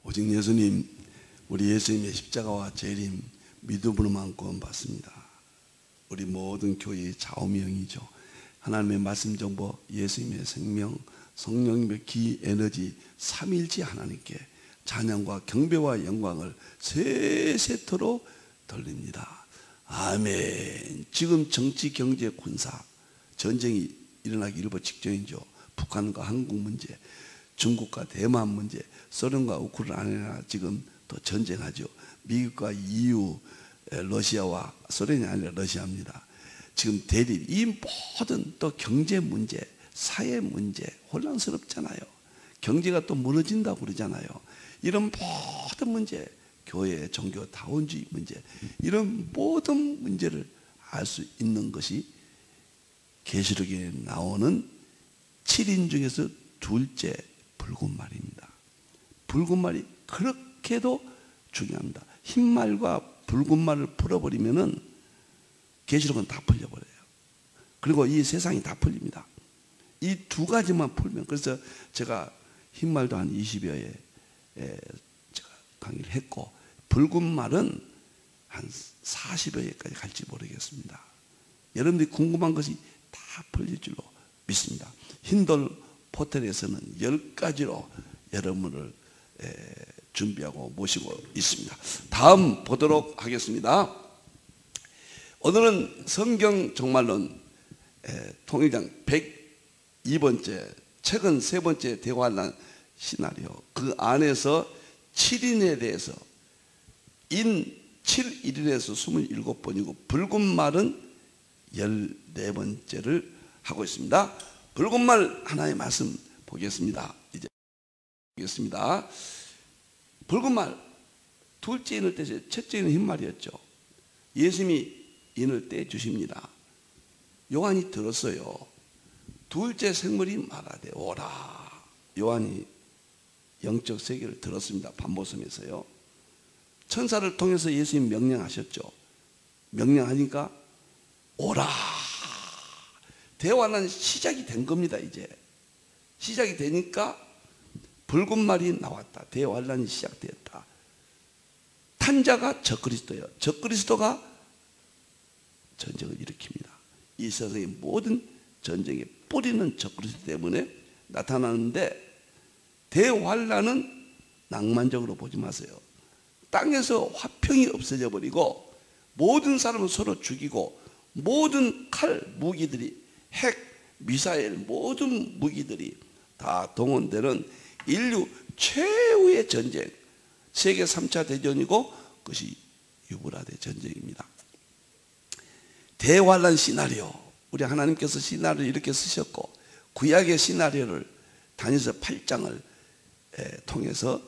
오직 예수님, 우리 예수님의 십자가와 재림 믿음으로만 구원받습니다. 우리 모든 교회의 좌우명이죠. 하나님의 말씀 정보, 예수님의 생명, 성령님의 기 에너지 삼일체 하나님께 찬양과 경배와 영광을 세세토록 돌립니다. 아멘. 지금 정치, 경제, 군사 전쟁이 일어나기 일보 직전이죠. 북한과 한국 문제, 중국과 대만 문제, 소련과 우크라이나 지금 또 전쟁하죠. 미국과 EU, 러시아와 소련이 아니라 러시아입니다. 지금 대립, 이 모든 또 경제 문제, 사회 문제 혼란스럽잖아요. 경제가 또 무너진다고 그러잖아요. 이런 모든 문제, 교회, 종교, 다원주의 문제, 이런 모든 문제를 알 수 있는 것이 계시록에 나오는 7인 중에서 둘째 붉은 말입니다. 붉은 말이 그렇게도 중요합니다. 흰 말과 붉은 말을 풀어버리면은 계시록은 다 풀려버려요. 그리고 이 세상이 다 풀립니다. 이 두 가지만 풀면, 그래서 제가 흰 말도 한 20여 회 제가 강의를 했고, 붉은 말은 한 40여 회까지 갈지 모르겠습니다. 여러분들이 궁금한 것이 다 풀릴 줄로 믿습니다. 흰돌 포털에서는 10가지로 여러분을 준비하고 모시고 있습니다. 다음 보도록 하겠습니다. 오늘은 성경 종말론 통일장 102번째 최근 세 번째 대환란 시나리오, 그 안에서 7인에 대해서 인 7일에서 27번이고 붉은 말은 14번째를 하고 있습니다. 붉은 말 하나의 말씀 보겠습니다. 이제 보겠습니다. 붉은 말, 둘째 인을 떼세요. 첫째 인은 흰 말이었죠. 예수님이 인을 떼주십니다. 요한이 들었어요. 둘째 생물이 말하되 오라. 요한이 영적 세계를 들었습니다. 반보섬에서요. 천사를 통해서 예수님 명령하셨죠. 명령하니까 오라. 대화는 시작이 된 겁니다. 이제 시작이 되니까 붉은 말이 나왔다. 대환란이 시작되었다. 탄자가 적그리스도예요. 적그리스도가 전쟁을 일으킵니다. 이 세상의 모든 전쟁의 뿌리는 적그리스도 때문에 나타나는데, 대환란은 낭만적으로 보지 마세요. 땅에서 화평이 없어져 버리고 모든 사람을 서로 죽이고 모든 칼, 무기들이, 핵, 미사일, 모든 무기들이 다 동원되는 인류 최후의 전쟁, 세계 3차 대전이고 그것이 유브라데 전쟁입니다. 대환란 시나리오, 우리 하나님께서 시나리오를 이렇게 쓰셨고, 구약의 시나리오를 다니엘서 8장을 통해서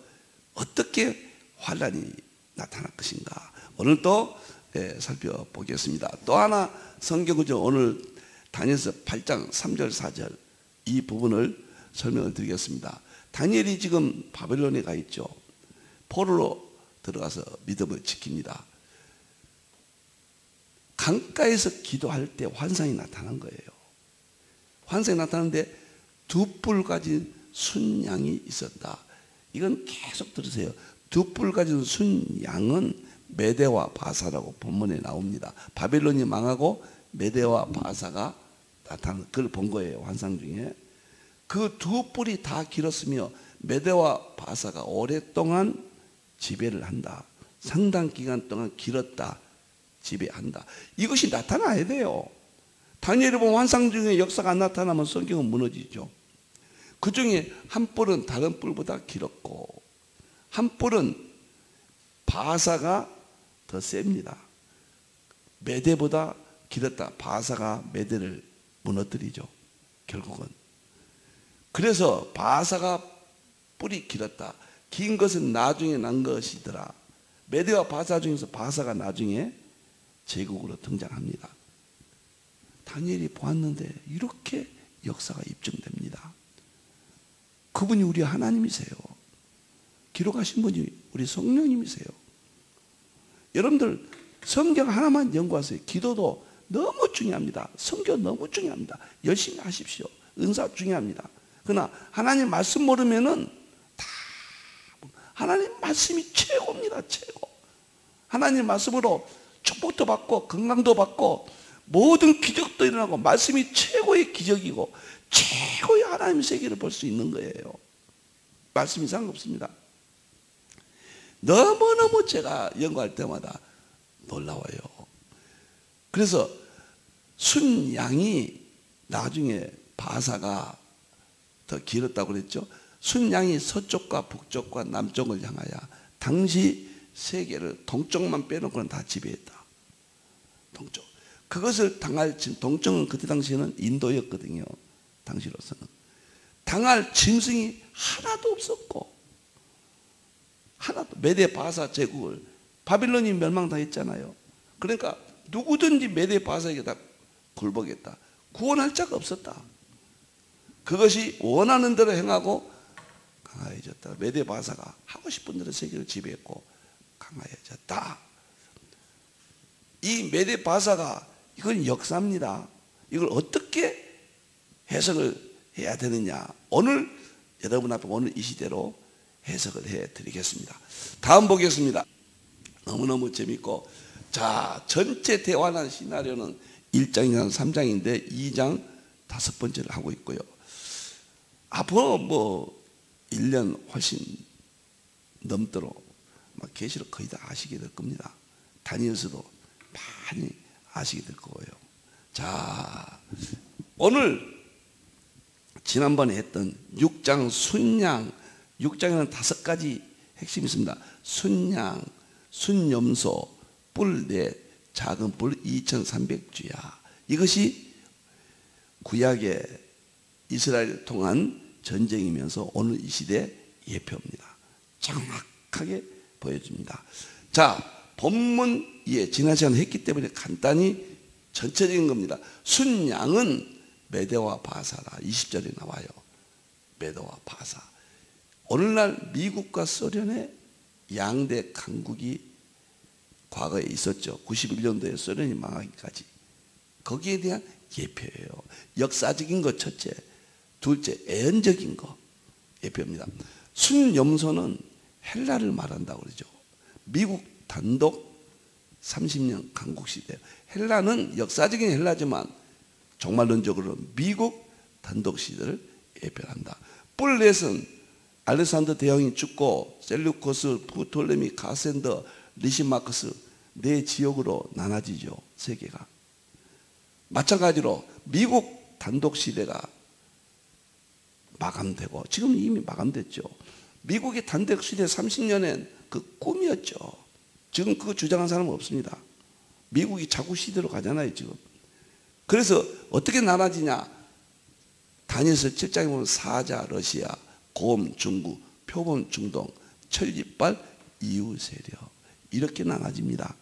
어떻게 환란이 나타날 것인가 오늘 또 살펴보겠습니다. 또 하나 성경구절, 오늘 다니엘서 8장 3절 4절 이 부분을 설명을 드리겠습니다. 다니엘이 지금 바벨론에 가 있죠. 포로로 들어가서 믿음을 지킵니다. 강가에서 기도할 때 환상이 나타난 거예요. 환상이 나타났는데 두 뿔 가진 순양이 있었다. 이건 계속 들으세요. 두 뿔 가진 순양은 메대와 바사라고 본문에 나옵니다. 바벨론이 망하고 메대와 바사가 나타나는, 그걸 본 거예요. 환상 중에. 그 두 뿔이 다 길었으며 메대와 바사가 오랫동안 지배를 한다. 상당 기간 동안 길었다. 지배한다. 이것이 나타나야 돼요. 다니엘이 본 환상 중에 역사가 안 나타나면 성경은 무너지죠. 그 중에 한 뿔은 다른 뿔보다 길었고 한 뿔은 바사가 더 셉니다. 메대보다 길었다. 바사가 메대를 무너뜨리죠. 결국은. 그래서 바사가 뿔이 길었다. 긴 것은 나중에 난 것이더라. 메대와 바사 중에서 바사가 나중에 제국으로 등장합니다. 다니엘이 보았는데 이렇게 역사가 입증됩니다. 그분이 우리 하나님이세요. 기록하신 분이 우리 성령님이세요. 여러분들 성경 하나만 연구하세요. 기도도 너무 중요합니다. 성경 너무 중요합니다. 열심히 하십시오. 은사 중요합니다. 그러나 하나님 말씀 모르면은 다 하나님 말씀이 최고입니다. 최고. 하나님 말씀으로 축복도 받고 건강도 받고 모든 기적도 일어나고 말씀이 최고의 기적이고 최고의 하나님의 세계를 볼 수 있는 거예요. 말씀 이상 없습니다. 너무너무 제가 연구할 때마다 놀라워요. 그래서 순양이 나중에 바사가 더 길었다고 그랬죠. 순양이 서쪽과 북쪽과 남쪽을 향하여 당시 세계를 동쪽만 빼놓고는 다 지배했다. 동쪽. 그것을 당할 동쪽은 그때 당시에는 인도였거든요. 당시로서는 당할 짐승이 하나도 없었고, 하나도. 메데 바사 제국을 바빌론이 멸망당했잖아요. 그러니까 누구든지 메데 바사에게 다 굴복했다. 구원할 자가 없었다. 그것이 원하는 대로 행하고 강화해졌다. 메데 바사가 하고 싶은 대로 세계를 지배했고 강화해졌다. 이 메데 바사가 이건 역사입니다. 이걸 어떻게 해석을 해야 되느냐, 오늘 여러분 앞에 오늘 이 시대로 해석을 해 드리겠습니다. 다음 보겠습니다. 너무너무 재밌고, 자, 전체 대환란 시나리오는 1장이나 3장인데 2장 5번째를 하고 있고요. 앞으로 뭐 1년 훨씬 넘도록 막 계시록 거의 다 아시게 될 겁니다. 다니엘서도 많이 아시게 될 거고요. 자, 오늘 지난번에 했던 6장 순양, 6장에는 5가지 핵심이 있습니다. 순양, 순염소, 뿔넷, 작은 뿔 2300주야. 이것이 구약의 이스라엘을 통한 전쟁이면서 오늘 이 시대 예표입니다. 정확하게 보여줍니다. 자, 본문 지난 시간에 했기 때문에 간단히 전체적인 겁니다. 순양은 메대와 바사라. 20절에 나와요. 메대와 바사. 오늘날 미국과 소련의 양대 강국이 과거에 있었죠. 91년도에 소련이 망하기까지. 거기에 대한 예표예요. 역사적인 것 첫째, 둘째 애연적인 것 예표입니다. 순염소는 헬라를 말한다고 그러죠. 미국 단독 30년 강국시대. 헬라는 역사적인 헬라지만 종말론적으로는 미국 단독 시대를 예표한다. 뿔넷은 알렉산더 대왕이 죽고 셀루코스, 프톨레미, 가센더, 리시마크스 네 지역으로 나눠지죠. 세계가. 마찬가지로 미국 단독 시대가 마감되고 지금 이미 마감됐죠. 미국의 단독 시대 30년엔 그 꿈이었죠. 지금 그거 주장한 사람은 없습니다. 미국이 자국 시대로 가잖아요 지금. 그래서 어떻게 나눠지냐, 다니엘서 7장에 보면 사자 러시아, 곰 중국, 표범 중동, 철이빨 이웃 세력, 이렇게 나눠집니다.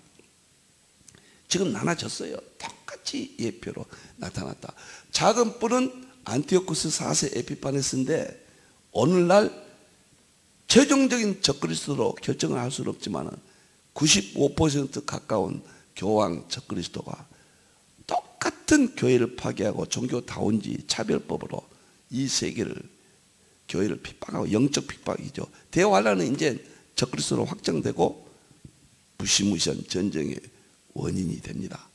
지금 나눠졌어요. 똑같이 예표로 나타났다. 작은 뿔은 안티오쿠스 4세 에피파네스인데 오늘날 최종적인 적그리스도로 결정을 할 수는 없지만 95% 가까운 교황 적그리스도가 똑같은 교회를 파괴하고 종교다운지 차별법으로 이 세계를, 교회를 핍박하고, 영적 핍박이죠. 대환란은 이제 적그리스도로 확정되고 무시무시한 전쟁의 원인이 됩니다.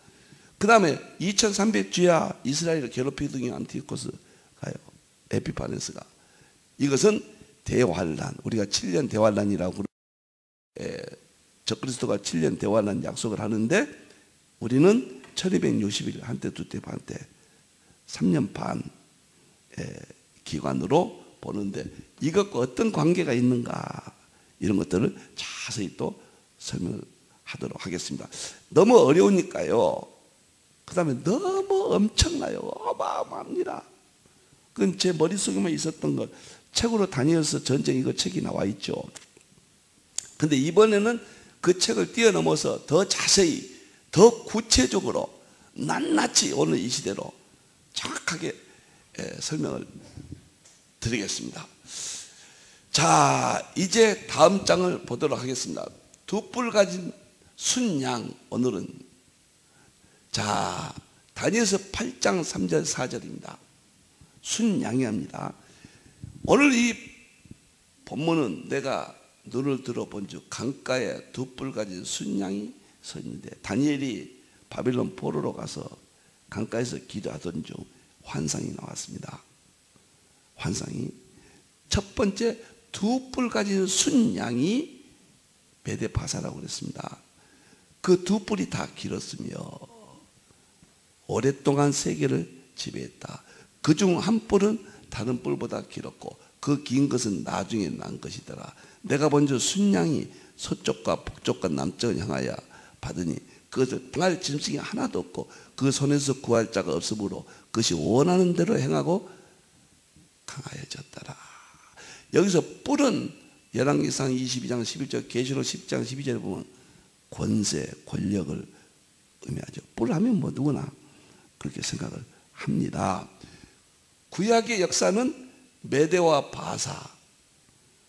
그 다음에 2300주야 이스라엘을 괴롭히던 게 안티오코스가요. 에피파네스가. 이것은 대환란, 우리가 7년 대환란이라고 적그리스도가 7년 대환란 약속을 하는데 우리는 1260일, 한때 두때 반때 3년 반 기간으로 보는데 이것과 어떤 관계가 있는가, 이런 것들을 자세히 또 설명을 하도록 하겠습니다. 너무 어려우니까요. 그 다음에 너무 엄청나요. 어마어마합니다. 그건 제 머릿속에만 있었던 것, 책으로 다니엘서 전쟁 이거 책이 나와 있죠. 근데 이번에는 그 책을 뛰어넘어서 더 자세히, 더 구체적으로 낱낱이 오늘 이 시대로 정확하게 설명을 드리겠습니다. 자, 이제 다음 장을 보도록 하겠습니다. 두 뿔 가진 순양. 오늘은 자, 다니엘서 8장 3절 4절입니다. 순양이 합니다. 오늘 이 본문은 내가 눈을 들어본즉 강가에 두 뿔 가진 순양이 서 있는데, 다니엘이 바빌론 포로로 가서 강가에서 기도하던 중 환상이 나왔습니다. 환상이 첫 번째, 두 뿔 가진 순양이 메데바사라고 그랬습니다. 그 두 뿔이 다 길었으며 오랫동안 세계를 지배했다. 그중 한 뿔은 다른 뿔보다 길었고 그 긴 것은 나중에 난 것이더라. 내가 먼저 순양이 서쪽과 북쪽과 남쪽을 향하여 받으니 그것을 당할 짐승이 하나도 없고 그 손에서 구할 자가 없으므로 그것이 원하는 대로 행하고 강하여졌더라. 여기서 뿔은 열왕기상 22장 11절, 계시록 10장 12절에 보면 권세, 권력을 의미하죠. 뿔 하면 뭐 누구나 그렇게 생각을 합니다. 구약의 역사는 메대와 바사,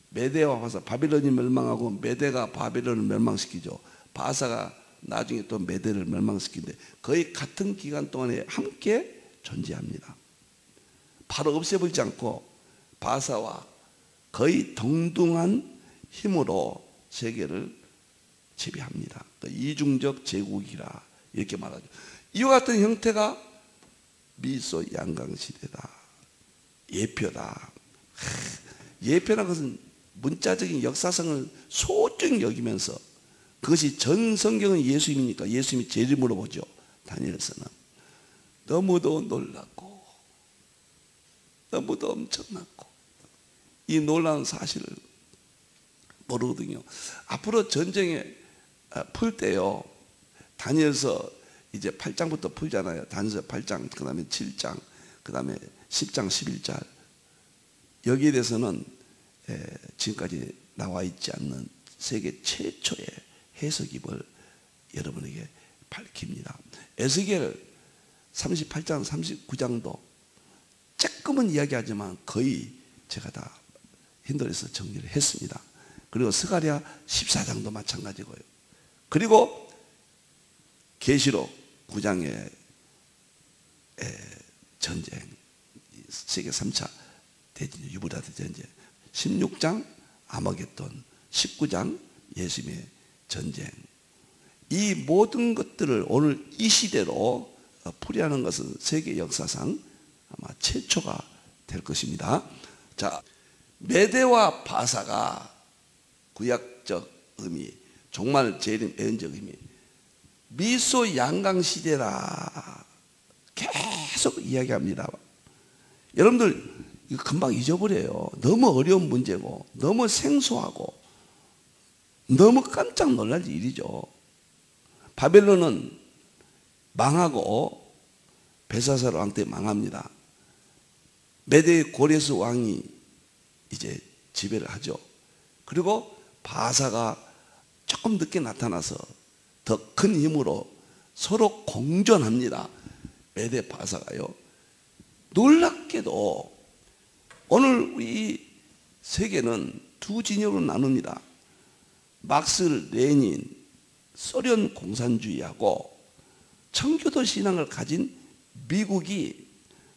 메대와 바사, 바빌론이 멸망하고 메대가 바빌론을 멸망시키죠. 바사가 나중에 또 메대를 멸망시키는데 거의 같은 기간 동안에 함께 존재합니다. 바로 없애버리지 않고 바사와 거의 동등한 힘으로 세계를 지배합니다. 이중적 제국이라 이렇게 말하죠. 이와 같은 형태가 미소 양강시대다. 예표다. 예표라는 것은 문자적인 역사성을 소중히 여기면서 그것이 전 성경은 예수님이니까 예수님이 재림으로 보죠. 다니엘서는 너무도 놀랐고 너무도 엄청났고 이 놀라운 사실을 모르거든요. 앞으로 전쟁에 풀 때요, 다니엘서 이제 8장부터 풀잖아요. 다니엘서 8장, 그 다음에 7장, 그 다음에 10장, 11장. 여기에 대해서는 지금까지 나와 있지 않는 세계 최초의 해석입을 여러분에게 밝힙니다. 에스겔 38장, 39장도 조금은 이야기하지만 거의 제가 다 힌들에서 정리를 했습니다. 그리고 스가랴 14장도 마찬가지고요. 그리고 계시록 9장의 전쟁, 세계 3차 대전, 유브라데 전쟁, 16장 아마겟돈, 19장 예수님의 전쟁, 이 모든 것들을 오늘 이 시대로 풀이하는 것은 세계 역사상 아마 최초가 될 것입니다. 자, 메대와 바사가 구약적 의미, 종말 재림 예언적 의미, 미소 양강 시대라 계속 이야기합니다. 여러분들 이거 금방 잊어버려요. 너무 어려운 문제고 너무 생소하고 너무 깜짝 놀랄 일이죠. 바벨론은 망하고 벨사살 왕 때 망합니다. 메대의 고레스 왕이 이제 지배를 하죠. 그리고 바사가 조금 늦게 나타나서 더 큰 힘으로 서로 공존합니다. 메대 바사가요. 놀랍게도 오늘 이 세계는 두 진영으로 나눕니다. 막스 레닌 소련 공산주의하고 청교도 신앙을 가진 미국이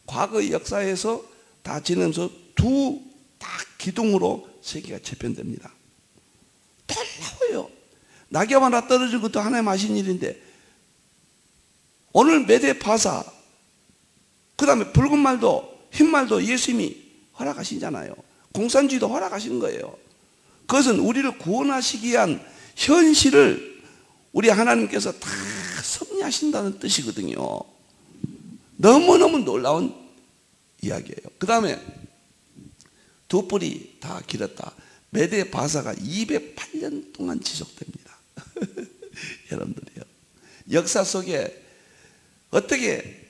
과거의 역사에서 다 지내면서 두 딱 기둥으로 세계가 재편됩니다. 놀라워요. 낙엽 하나 떨어진 것도 하나님 하신 일인데 오늘 메대 바사, 그 다음에 붉은 말도 흰 말도 예수님이 허락하시잖아요. 공산주의도 허락하신 거예요. 그것은 우리를 구원하시기 위한 현실을 우리 하나님께서 다 섭리하신다는 뜻이거든요. 너무너무 놀라운 이야기예요. 그 다음에 두 뿔이 다 길었다. 메대 바사가 208년 동안 지속됩니다. 여러분들이요, 역사 속에 어떻게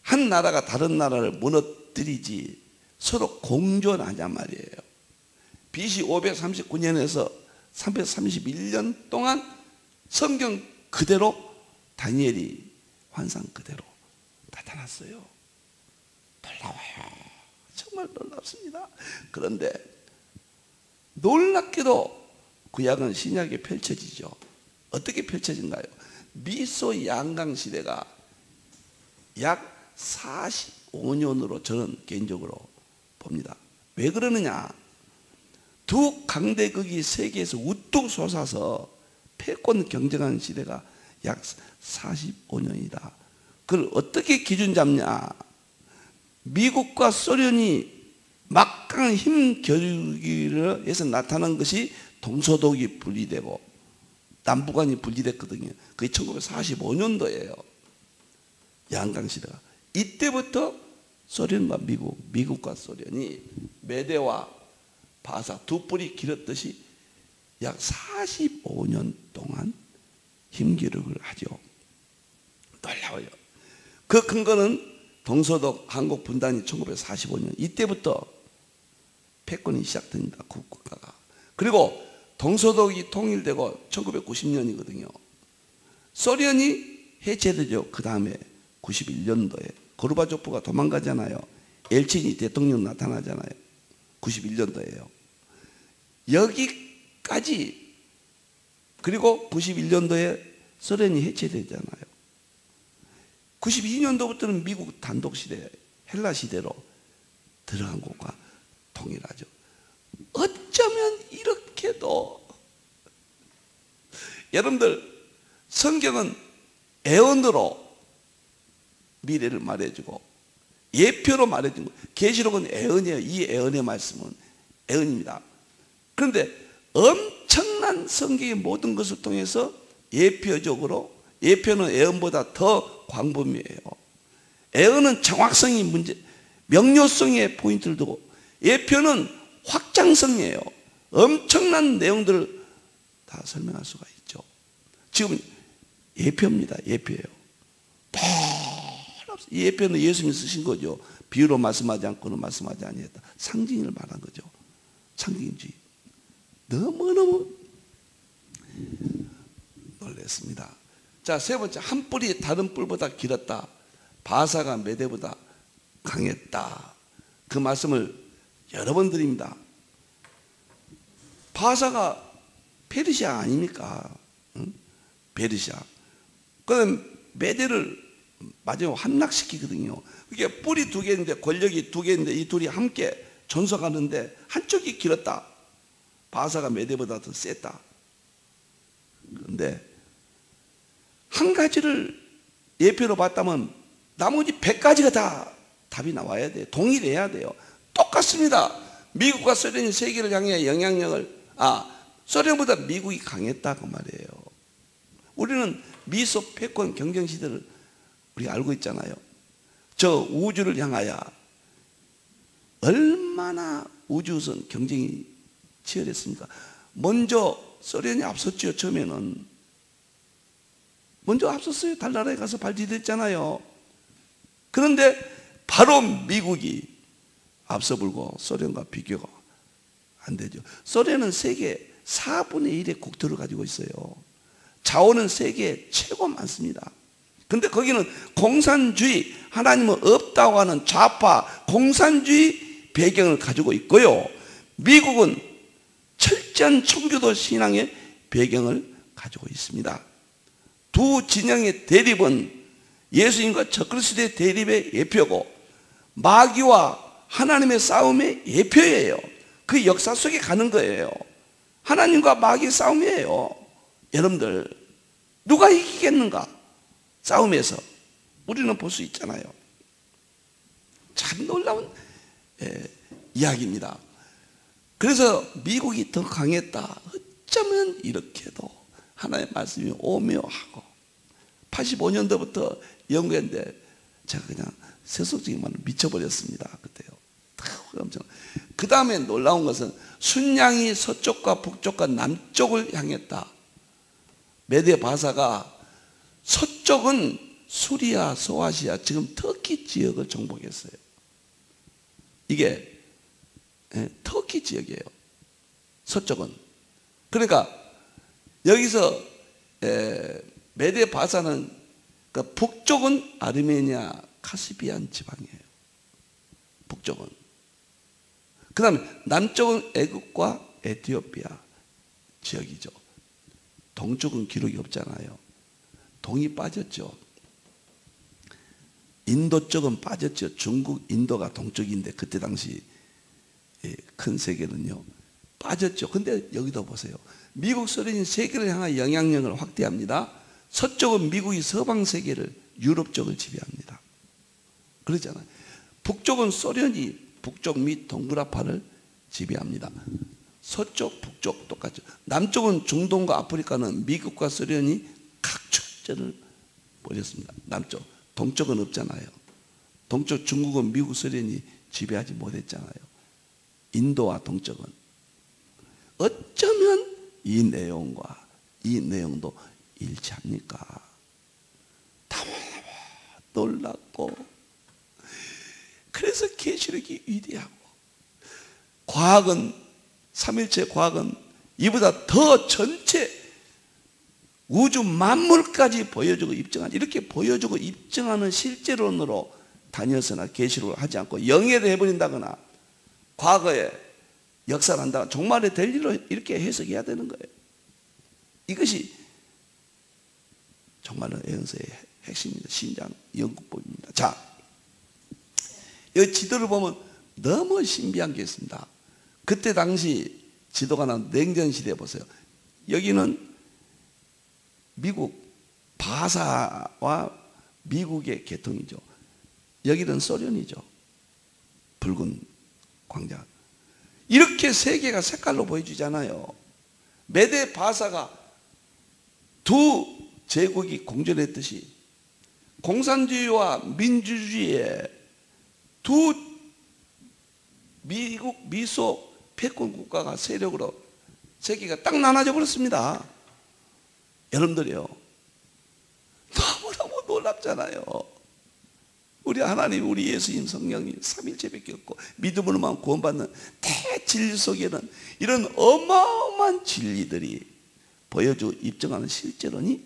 한 나라가 다른 나라를 무너뜨리지 서로 공존하냐 말이에요. BC 539년에서 331년 동안 성경 그대로 다니엘이 환상 그대로 나타났어요. 놀라워요. 정말 놀랍습니다. 그런데 놀랍게도 구약은 신약에 펼쳐지죠. 어떻게 펼쳐진가요? 미소 양강 시대가 약 45년으로 저는 개인적으로 봅니다. 왜 그러느냐? 두 강대국이 세계에서 우뚝 솟아서 패권 경쟁하는 시대가 약 45년이다. 그걸 어떻게 기준 잡냐? 미국과 소련이 막강한 힘 겨루기를 해서 나타난 것이 동서독이 분리되고 남북한이 분리됐거든요. 그게 1945년도예요. 양강 시대가. 이때부터 소련과 미국과 소련이 메대와 바사 두 뿔이 길었듯이 약 45년 동안 힘기록을 하죠. 놀라워요. 그 근거는 동서독 한국 분단이 1945년 이때부터 패권이 시작됩니다. 국가가. 그리고 동서독이 통일되고 1990년이거든요. 소련이 해체되죠. 그 다음에 91년도에 고르바초프가 도망가잖아요. 엘친이 대통령 나타나잖아요. 91년도에요. 여기까지. 그리고 91년도에 소련이 해체되잖아요. 92년도부터는 미국 단독 시대, 헬라 시대로 들어간 것과 동일하죠. 어쩌면 이렇게도 여러분들 성경은 애언으로 미래를 말해주고 예표로 말해주고 계시록은 애언이에요. 이 애언의 말씀은 애언입니다. 그런데 엄청난 성경의 모든 것을 통해서 예표적으로 예표는 애언보다 더 광범위해요. 애언은 정확성이 문제, 명료성의 포인트를 두고 예표는 확장성이에요. 엄청난 내용들을 다 설명할 수가 있죠. 지금 예표입니다. 예표예요. 이 예표는 예수님이 쓰신 거죠. 비유로 말씀하지 않고는 말씀하지 아니했다. 상징을 말한 거죠. 상징주의. 너무너무 놀랐습니다. 자, 세 번째, 한 뿔이 다른 뿔보다 길었다. 바사가 메대보다 강했다. 그 말씀을 여러 번 드립니다. 바사가 페르시아 아닙니까? 응? 페르시아. 그럼 메대를 마지막으로 함락시키거든요. 그게 뿔이 두 개인데 권력이 두 개인데 이 둘이 함께 전속하는데 한쪽이 길었다. 바사가 메대보다 더 셌다. 그런데 한 가지를 예표로 봤다면 나머지 100가지가 다 답이 나와야 돼요. 동일해야 돼요. 똑같습니다. 미국과 소련이 세계를 향해 영향력을 소련보다 미국이 강했다고 말이에요. 우리는 미소 패권 경쟁 시대를 우리가 알고 있잖아요. 저 우주를 향하여 얼마나 우주선 경쟁이 치열했습니까? 먼저 소련이 앞섰죠. 처음에는 먼저 앞섰어요. 달나라에 가서 발디뎠잖아요. 그런데 바로 미국이 앞서불고 소련과 비교가 안 되죠. 소련은 세계 4분의 1의 국토를 가지고 있어요. 자원은 세계에 최고 많습니다. 근데 거기는 공산주의, 하나님은 없다고 하는 좌파 공산주의 배경을 가지고 있고요. 미국은 철저한 청교도 신앙의 배경을 가지고 있습니다. 두 진영의 대립은 예수님과 적그리스도의 대립의 예표고 마귀와 하나님의 싸움의 예표예요. 그 역사 속에 가는 거예요. 하나님과 마귀의 싸움이에요. 여러분들 누가 이기겠는가? 싸움에서 우리는 볼 수 있잖아요. 참 놀라운 이야기입니다. 그래서 미국이 더 강했다. 어쩌면 이렇게도 하나님의 말씀이 오묘하고 85년도부터 연구했는데 제가 그냥 세속적인 말로 미쳐버렸습니다. 그때요. 엄청. 그 다음에 놀라운 것은 순양이 서쪽과 북쪽과 남쪽을 향했다. 메대 바사가 서쪽은 수리아, 소아시아, 지금 터키 지역을 정복했어요. 이게 터키 지역이에요. 서쪽은. 그러니까 여기서 메대 바사는 그러니까 북쪽은 아르메니아, 카스피안 지방이에요. 북쪽은. 그 다음에 남쪽은 애국과 에티오피아 지역이죠. 동쪽은 기록이 없잖아요. 동이 빠졌죠. 인도 쪽은 빠졌죠. 중국, 인도가 동쪽인데 그때 당시 큰 세계는요 빠졌죠. 근데 여기도 보세요. 미국 소련이 세계를 향한 영향력을 확대합니다. 서쪽은 미국이 서방 세계를, 유럽 쪽을 지배합니다. 그러잖아요. 북쪽은 소련이 북쪽 및 동북아파를 지배합니다. 서쪽, 북쪽 똑같죠. 남쪽은 중동과 아프리카는 미국과 소련이 각축전을 벌였습니다. 남쪽. 동쪽은 없잖아요. 동쪽 중국은 미국, 소련이 지배하지 못했잖아요. 인도와 동쪽은. 어쩌면 이 내용과 이 내용도 일치합니까? 놀랍고, 그래서 계시록이 위대하고, 과학은, 삼일체 과학은 이보다 더 전체 우주 만물까지 보여주고 입증하는, 이렇게 보여주고 입증하는 실제론으로 다니엘서나 계시록을 하지 않고 영예를 해버린다거나 과거에 역사를 한다거나 종말에 될 일로 이렇게 해석해야 되는 거예요. 이것이 정말로 예언서의 핵심입니다. 신장 연구법입니다. 자, 이 지도를 보면 너무 신비한 게 있습니다. 그때 당시 지도가 난 냉전 시대 보세요. 여기는 미국 바사와 미국의 계통이죠. 여기는 소련이죠. 붉은 광장. 이렇게 세계가 색깔로 보여주잖아요. 메데 바사가 두 제국이 공존했듯이 공산주의와 민주주의의 두 미국, 미소 패권 국가가 세력으로 세계가 딱 나눠져 버렸습니다. 여러분들이요, 너무너무 놀랍잖아요. 우리 하나님, 우리 예수님, 성령이 삼일체밖에 없고 믿음으로만 구원받는 대진리 속에는 이런 어마어마한 진리들이 보여주고 입증하는 실제론이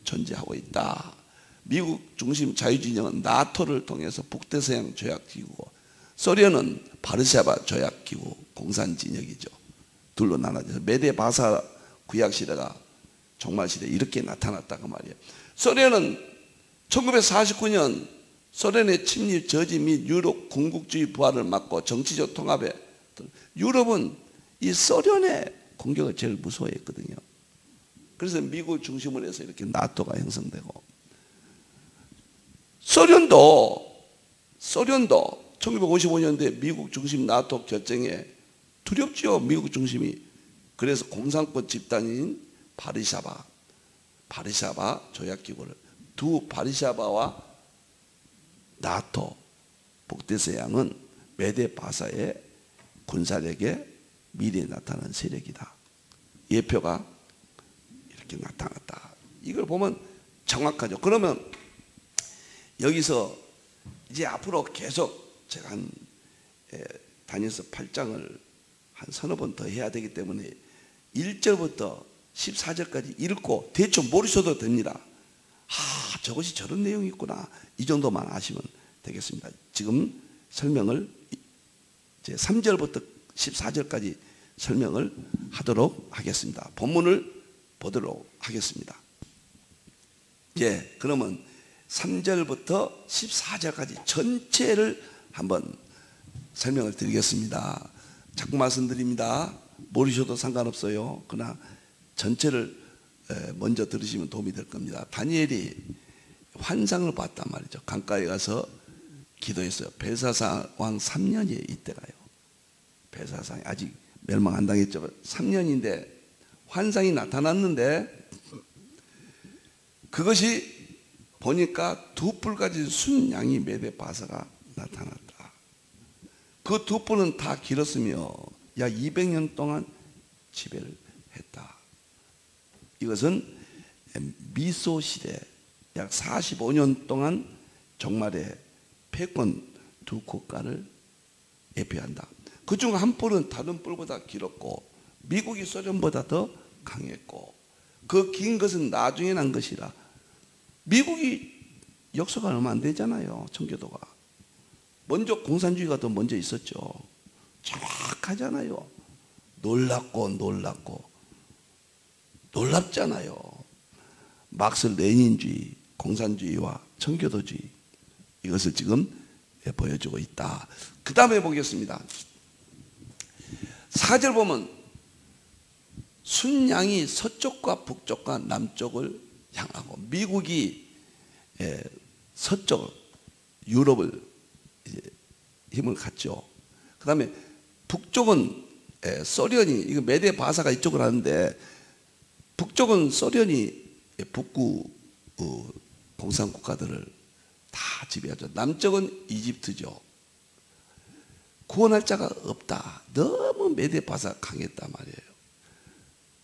존재하고 있다. 미국 중심 자유진영은 나토를 통해서 북대서양 조약기구고, 소련은 바르샤바 조약기구 공산진영이죠. 둘로 나눠져서 메데 바사 구약시대가 종말시대 이렇게 나타났다고 말이에요. 소련은 1949년 소련의 침입 저지 및 유럽 군국주의 부활을 막고 정치적 통합에, 유럽은 이 소련의 공격을 제일 무서워했거든요. 그래서 미국을 중심으로 해서 이렇게 나토가 형성되고, 소련도 1955년도에 미국 중심 나토 결정에 두렵죠. 미국 중심이. 그래서 공산권 집단인 바르샤바 조약기구를, 두 바르샤바와 나토 북대서양은 메데 바사의 군사력의 미래에 나타나는 세력이다. 예표가 이렇게 나타났다. 이걸 보면 정확하죠. 그러면 여기서 이제 앞으로 계속 제가 다니엘서 8장을 한 서너 번 더 해야 되기 때문에 1절부터 14절까지 읽고 대충 모르셔도 됩니다. 저것이 저런 내용이 있구나, 이 정도만 아시면 되겠습니다. 지금 설명을 이제 3절부터 14절까지 설명을 하도록 하겠습니다. 본문을 보도록 하겠습니다. 그러면 3절부터 14절까지 전체를 한번 설명을 드리겠습니다. 자꾸 말씀드립니다. 모르셔도 상관없어요. 그러나 전체를 먼저 들으시면 도움이 될 겁니다. 다니엘이 환상을 봤단 말이죠. 강가에 가서 기도했어요. 벨사살 왕 3년이 이때가요. 벨사살이 아직 멸망 안 당했죠. 3년인데 환상이 나타났는데, 그것이 보니까 두 뿔 가진 순양이 메데 바사가 나타났다. 그 두 뿔은 다 길었으며 약 200년 동안 지배를 했다. 이것은 미소 시대 약 45년 동안 종말의 패권 두 국가를 예표한다. 그중 한 뿔은 다른 뿔보다 길었고 미국이 소련보다 더 강했고, 그 긴 것은 나중에 난 것이라. 미국이 역사가 얼마 안 되잖아요. 청교도가 먼저 공산주의가 더 먼저 있었죠. 정확하잖아요. 놀랍잖아요. 막스 레닌주의, 공산주의와 청교도주의, 이것을 지금 보여주고 있다. 그 다음에 보겠습니다. 4절 보면 순양이 서쪽과 북쪽과 남쪽을 향하고, 미국이 서쪽 유럽을 힘을 갖죠. 그 다음에 북쪽은 소련이, 이거 메데 바사가 이쪽을 하는데, 북쪽은 소련이 북구 공산 국가들을 다 지배하죠. 남쪽은 이집트죠. 구원할 자가 없다. 너무 메데 바사가 강했단 말이에요.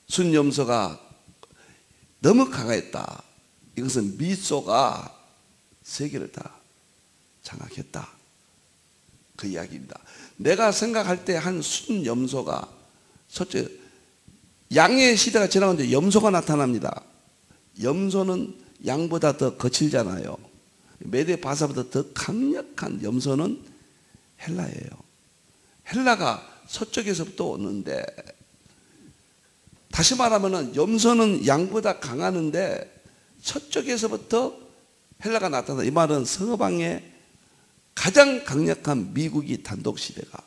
순염소가 너무 강했다. 이것은 미소가 세계를 다 장악했다, 그 이야기입니다. 내가 생각할 때 한 순염소가 서쪽, 양의 시대가 지나가는데 염소가 나타납니다. 염소는 양보다 더 거칠잖아요. 메데 바사보다 더 강력한 염소는 헬라예요. 헬라가 서쪽에서부터 오는데, 다시 말하면 염소는 양보다 강하는데 서쪽에서부터 헬라가 나타난다. 이 말은 서방의 가장 강력한 미국이 단독 시대가,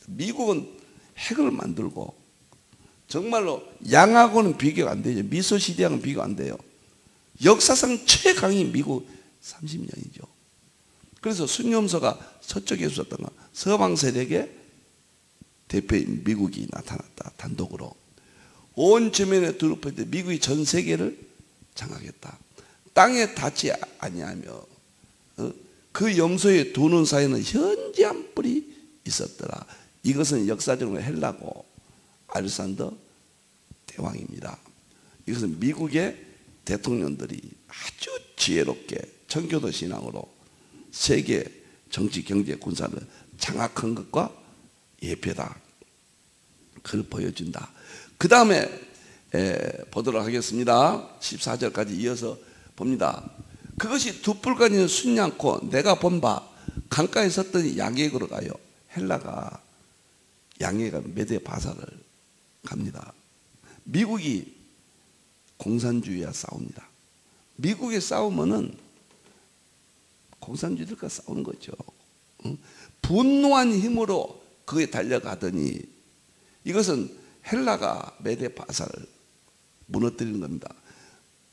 미국은 핵을 만들고 정말로 양하고는 비교가 안 되죠. 미소 시대하고는 비교가 안 돼요. 역사상 최강인 미국 30년이죠. 그래서 순염소가 서쪽에 있었던 건 서방 세력의 대표인 미국이 나타났다. 단독으로 온 지면에 두루 때 미국이 전 세계를 장악했다. 땅에 닿지 아니하며 그 염소의 두 눈 사이에는 현지한 뿔이 있었더라. 이것은 역사적으로 헬라고 알렉산더 대왕입니다. 이것은 미국의 대통령들이 아주 지혜롭게 청교도 신앙으로 세계 정치, 경제, 군사를 장악한 것과 예표다. 그걸 보여준다. 그 다음에 보도록 하겠습니다. 14절까지 이어서 봅니다. 그것이 두 뿔까지 있는 순양코 내가 본 바 강가에 섰더니 양액으로 가요. 헬라가 양액가 메데 바사를 갑니다. 미국이 공산주의와 싸웁니다. 미국의 싸우면은 공산주의들과 싸우는 거죠. 분노한 힘으로 그에 달려가더니, 이것은 헬라가 메데 바사를 무너뜨리는 겁니다.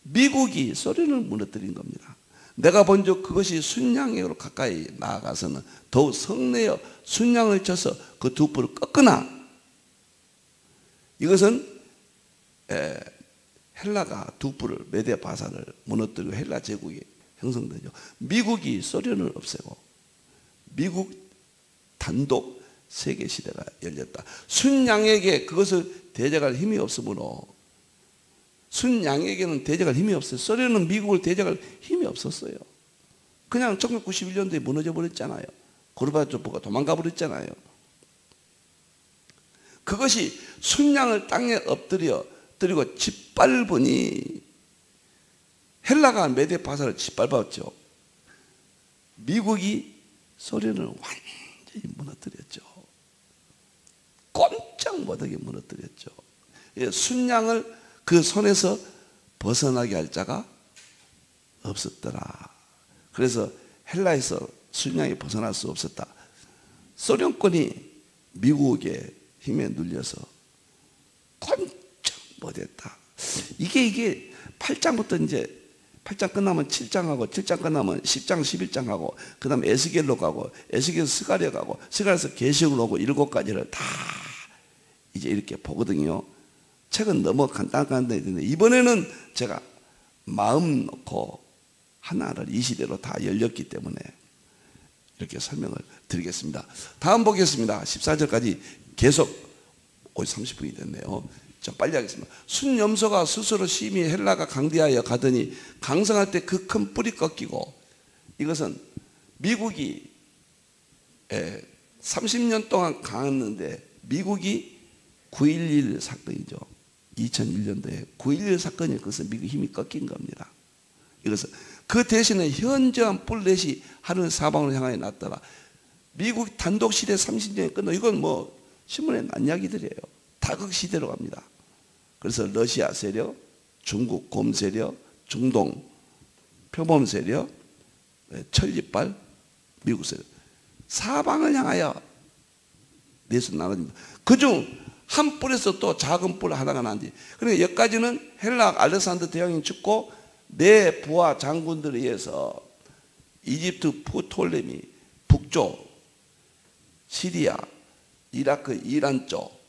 미국이 소련을 무너뜨린 겁니다. 내가 본즉 그것이 순양으로 가까이 나아가서는 더욱 성내어 순양을 쳐서 그 두 뿔을 꺾으나, 이것은 헬라가 두 뿔을 메데 바사를 무너뜨리고 헬라 제국이 형성되죠. 미국이 소련을 없애고 미국 단독 세계 시대가 열렸다. 순양에게 그것을 대적할 힘이 없으므로, 순양에게는 대적할 힘이 없어요. 소련은 미국을 대적할 힘이 없었어요. 그냥 1991년도에 무너져 버렸잖아요. 고르바초프가 도망가 버렸잖아요. 그것이 순양을 땅에 엎드리고 짓밟으니, 헬라가 메데 바사를 짓밟았죠. 미국이 소련을 완전히 무너뜨렸죠. 꼼짝 못하게 무너뜨렸죠. 순양을 그 손에서 벗어나게 할 자가 없었더라. 그래서 헬라에서 순양이 벗어날 수 없었다. 소련권이 미국의 힘에 눌려서 꼼짝 못했다. 이게 8장부터 이제 8장 끝나면 7장하고 7장 끝나면 10장 11장하고 그 다음에 에스겔로 가고 에스겔 스가랴 가고 스가랴에서 계시록으로 오고 7가지를 다 이제 이렇게 보거든요. 책은 너무 간단한데 이번에는 제가 마음 놓고 하나를 이 시대로 다 열렸기 때문에 이렇게 설명을 드리겠습니다. 다음 보겠습니다. 14절까지 계속 30분이 됐네요. 자, 빨리 하겠습니다. 순염소가 스스로 심히 헬라가 강대하여 가더니 강성할 때 그 큰 뿔이 꺾이고, 이것은 미국이 30년 동안 강했는데 미국이 9.11 사건이죠. 2001년도에 9.11 사건이 그것은 미국 힘이 꺾인 겁니다. 이것은 그 대신에 현저한 뿔넷이 하늘 사방으로 향하여 났더라. 미국 단독 시대 30년이 끝나. 이건 뭐 신문에 난 이야기들이에요. 다극 시대로 갑니다. 그래서 러시아 세력, 중국 곰 세력, 중동 표범 세력, 천리빨 미국 세력, 사방을 향하여 넷으로 나눠집니다. 그중 한 뿔에서 또 작은 뿔 하나가 난디. 그러니까 여기까지는 헬라 알렉산더 대왕이 죽고 네 부하 장군들에 의해서 이집트 프톨레미 북쪽, 시리아, 이라크, 이란 쪽,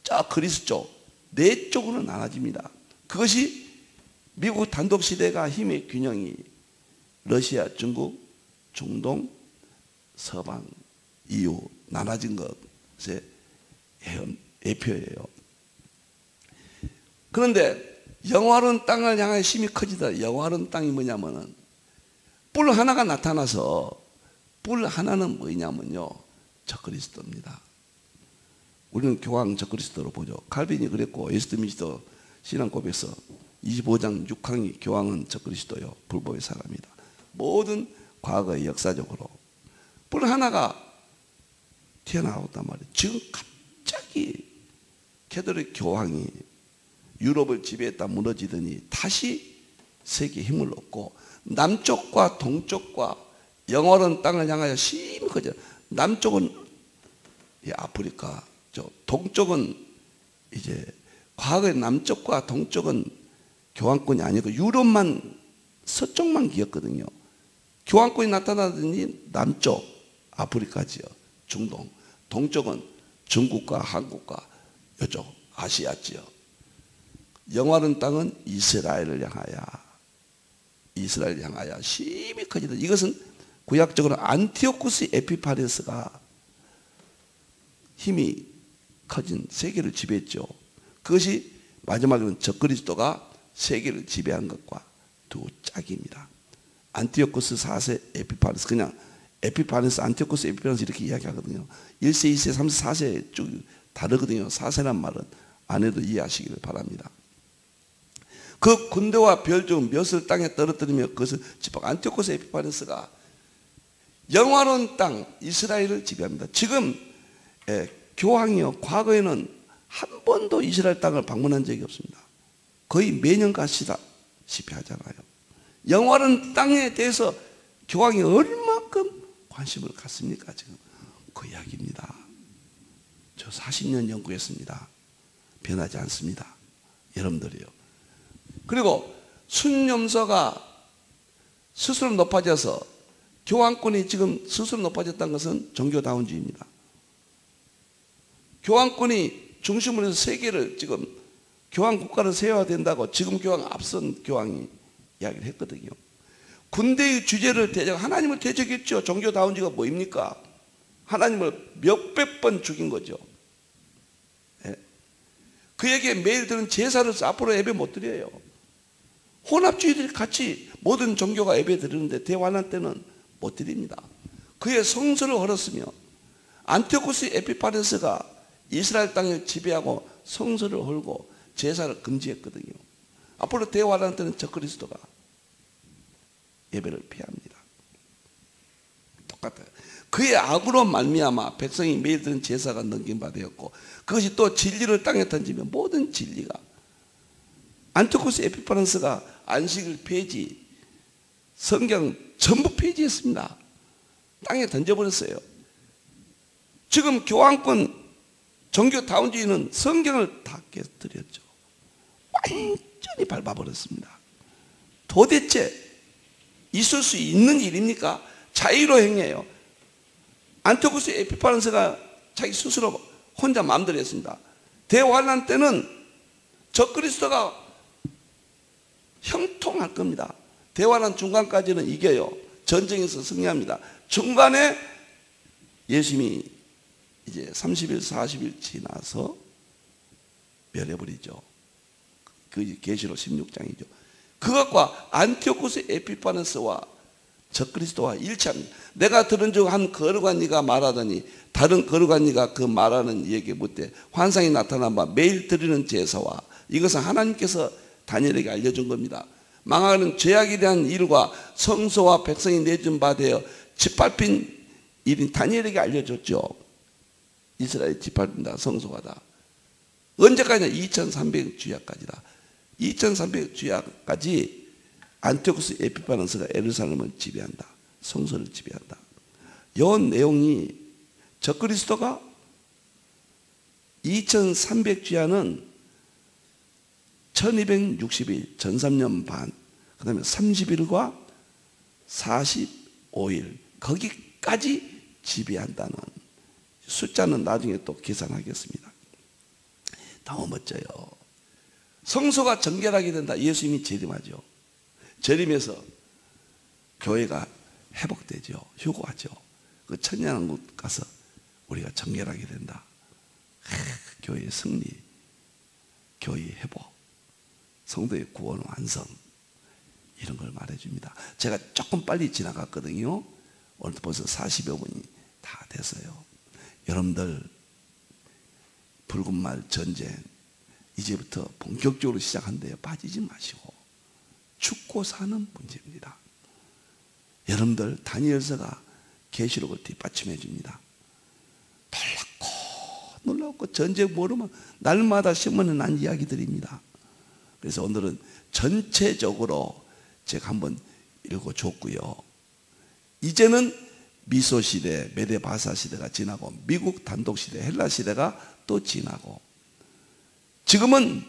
저 그리스 쪽 네 쪽으로 나눠집니다. 그것이 미국 단독 시대가 힘의 균형이 러시아, 중국, 중동, 서방 이후 나눠진 것의 예표예요. 그런데 영화로운 땅을 향해 힘이 커지다. 영화로운 땅이 뭐냐면은 뿔 하나가 나타나서 뿔 하나는 뭐냐면요, 적그리스도입니다. 우리는 교황 적그리스도로 보죠. 칼빈이 그랬고 웨스트민스터 신앙고백서 25장 6항이 교황은 적그리스도요, 불법의 사람이다. 모든 과거의 역사적으로 뿔 하나가 튀어나왔단 말이에요. 지금 갑자기 캐톨릭 교황이 유럽을 지배했다 무너지더니 다시 세계에 힘을 얻고 남쪽과 동쪽과 영원한 땅을 향하여 심히 커져. 남쪽은 아프리카, 동쪽은 이제 과거에 남쪽과 동쪽은 교황권이 아니고 유럽만 서쪽만 기었거든요. 교황권이 나타나더니 남쪽 아프리카지요, 중동, 동쪽은 중국과 한국과 이쪽 아시아지요. 영원한 땅은 이스라엘을 향하여 심히 커지다. 이것은 구약적으로 안티오쿠스 에피파네스가 힘이 커진 세계를 지배했죠. 그것이 마지막에는 적그리스도가 세계를 지배한 것과 두 짝입니다. 안티오쿠스 4세 에피파네스, 그냥 에피파네스, 안티오쿠스 에피파네스 이렇게 이야기하거든요. 1세, 2세, 3세, 4세 쭉 다르거든요. 4세란 말은 안 해도 이해하시기를 바랍니다. 그 군대와 별 중 몇을 땅에 떨어뜨리며 그것을 집합. 안티오쿠스 에피파네스가 영화로운 땅 이스라엘을 지배합니다. 지금 교황이요, 과거에는 한 번도 이스라엘 땅을 방문한 적이 없습니다. 거의 매년 가시다시피 하잖아요. 영화로운 땅에 대해서 교황이 얼마큼 관심을 갖습니까? 지금 그 이야기입니다. 저 40년 연구했습니다. 변하지 않습니다. 여러분들이요. 그리고 순념서가 스스로 높아져서 교황권이 지금 스스로 높아졌다는 것은 종교다운주의입니다. 교황권이 중심으로 해서 세계를 지금 교황 국가를 세워야 된다고 지금 교황 앞선 교황이 이야기를 했거든요. 군대의 주제를 하나님을 대적했죠. 종교다운주의가 뭐입니까? 하나님을 몇백 번 죽인 거죠. 예. 그에게 매일 드는 제사를 앞으로 예배 못 드려요. 혼합주의들이 같이 모든 종교가 예배 드리는데 대환란 때는 못 드립니다. 그의 성서를 헐었으며 안티오쿠스 에피파네스가 이스라엘 땅을 지배하고 성서를 헐고 제사를 금지했거든요. 앞으로 대환란 때는 적그리스도가 예배를 피합니다. 똑같아요. 그의 악으로 말미암아 백성이 매일 드는 제사가 넘긴 바 되었고 그것이 또 진리를 땅에 던지면 모든 진리가 안티오쿠스 에피파네스가 안식일 폐지, 성경 전부 폐지했습니다. 땅에 던져버렸어요. 지금 교황권 종교다운주의는 성경을 다 깨뜨렸죠. 완전히 밟아버렸습니다. 도대체 있을 수 있는 일입니까? 자의로 행해요. 안티오쿠스 에피파네스가 자기 스스로 혼자 마음대로 했습니다. 대환란 때는 적그리스도가 형통할 겁니다. 대환란 중간까지는 이겨요. 전쟁에서 승리합니다. 중간에 예수님이 이제 30일, 40일 지나서 멸해버리죠. 그 계시록 16장이죠. 그것과 안티오쿠스 에피파네스와 적그리스도와 일치합니다. 내가 들은 중 한 거룩한 이가 말하더니 다른 거룩한 이가 그 말하는 이에게 묻되 환상이 나타난 바 매일 드리는 제사와 이것은 하나님께서 다니엘에게 알려준 겁니다. 망하는 죄악에 대한 일과 성소와 백성이 내준 바 되어 짓밟힌 일인 다니엘에게 알려줬죠. 이스라엘 짓밟힌다, 성소가다. 언제까지나 2300주야까지다. 2300주야까지 안티오쿠스 에피파네스가 예루살렘을 지배한다. 성소를 지배한다. 이 내용이 적그리스도가 2300주야는 1260일, 전 3년 반, 그 다음에 30일과 45일, 거기까지 지배한다는 숫자는 나중에 또 계산하겠습니다. 너무 멋져요. 성소가 정결하게 된다. 예수님이 재림하죠. 재림해서 교회가 회복되죠. 휴고하죠. 그 천년왕국 가서 우리가 정결하게 된다. 교회의 승리, 교회의 회복, 성도의 구원 완성, 이런 걸 말해줍니다. 제가 조금 빨리 지나갔거든요. 오늘 벌써 40여 분이 다 됐어요. 여러분들 붉은 말 전쟁 이제부터 본격적으로 시작한대요. 빠지지 마시고 죽고 사는 문제입니다. 여러분들 다니엘서가 계시록을 뒷받침해 줍니다. 놀랍고 전쟁 모르면 날마다 신문에 난 이야기들입니다. 그래서 오늘은 전체적으로 제가 한번 읽어줬고요. 이제는 미소 시대, 메데 바사 시대가 지나고 미국 단독 시대, 헬라 시대가 또 지나고, 지금은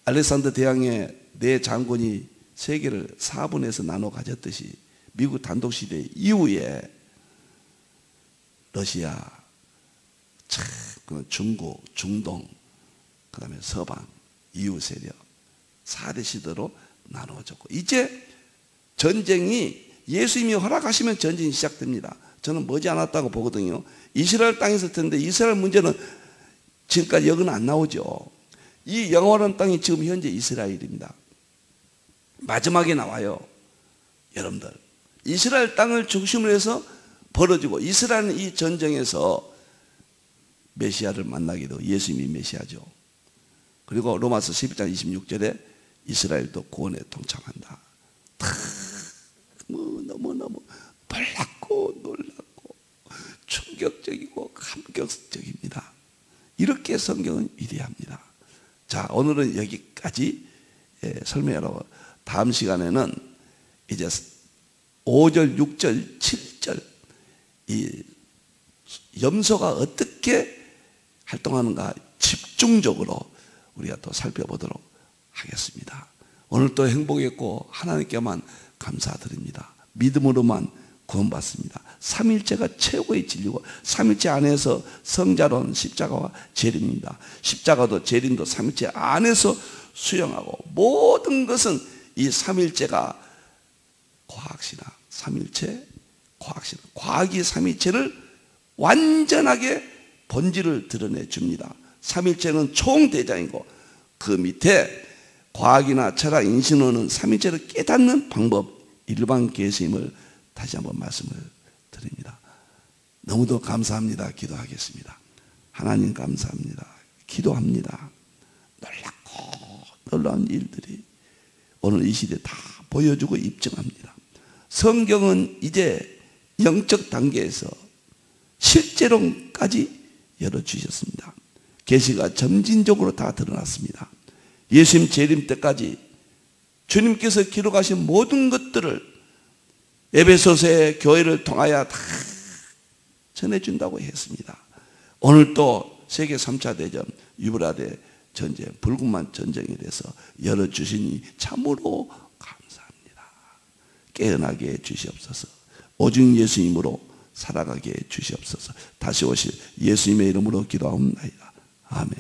알렉산더 대왕의 네 장군이 세계를 4분에서 나눠 가졌듯이 미국 단독 시대 이후에 러시아, 중국, 중동, 그 다음에 서방, 이웃 세력 4대 시대로 나누어졌고, 이제 전쟁이 예수님이 허락하시면 전쟁이 시작됩니다. 저는 머지않았다고 보거든요. 이스라엘 땅에 있을 텐데 이스라엘 문제는 지금까지 여기는 안 나오죠. 이 영원한 땅이 지금 현재 이스라엘입니다. 마지막에 나와요. 여러분들, 이스라엘 땅을 중심으로 해서 벌어지고, 이스라엘은 이 전쟁에서 메시아를 만나게 되고 예수님이 메시아죠. 그리고 로마서 12장 26절에 이스라엘도 구원에 동참한다. 너무너무 놀랍고 놀랍고 충격적이고 감격적입니다. 이렇게 성경은 위대합니다. 자, 오늘은 여기까지 설명하라고. 다음 시간에는 이제 5절, 6절, 7절 이 염소가 어떻게 활동하는가 집중적으로 우리가 또 살펴보도록 하겠습니다. 오늘 또 행복했고 하나님께만 감사드립니다. 믿음으로만 구원받습니다. 삼일체가 최고의 진리고, 삼일체 안에서 성자로는 십자가와 재림입니다. 십자가도 재림도 삼일체 안에서 수용하고, 모든 것은 이 삼일체가 과학신학, 삼일체, 과학신학, 과학이 삼일체를 완전하게 본질을 드러내 줍니다. 삼일체는 총대장이고, 그 밑에 과학이나 철학, 인신론은 삼일체를 깨닫는 방법, 일반 계심을 다시 한번 말씀을 드립니다. 너무도 감사합니다. 기도하겠습니다. 하나님 감사합니다. 기도합니다. 놀랍고 놀라운 일들이 오늘 이 시대에 다 보여주고 입증합니다. 성경은 이제 영적 단계에서 실제론까지 열어주셨습니다. 계시가 점진적으로 다 드러났습니다. 예수님 재림 때까지 주님께서 기록하신 모든 것들을 에베소서의 교회를 통하여 다 전해준다고 했습니다. 오늘 또 세계 3차 대전, 유브라데 전쟁, 불군만 전쟁에 대해서 열어주시니 참으로 감사합니다. 깨어나게 해주시옵소서. 오직 예수님으로 살아가게 해주시옵소서. 다시 오실 예수님의 이름으로 기도하옵나이다. 아멘.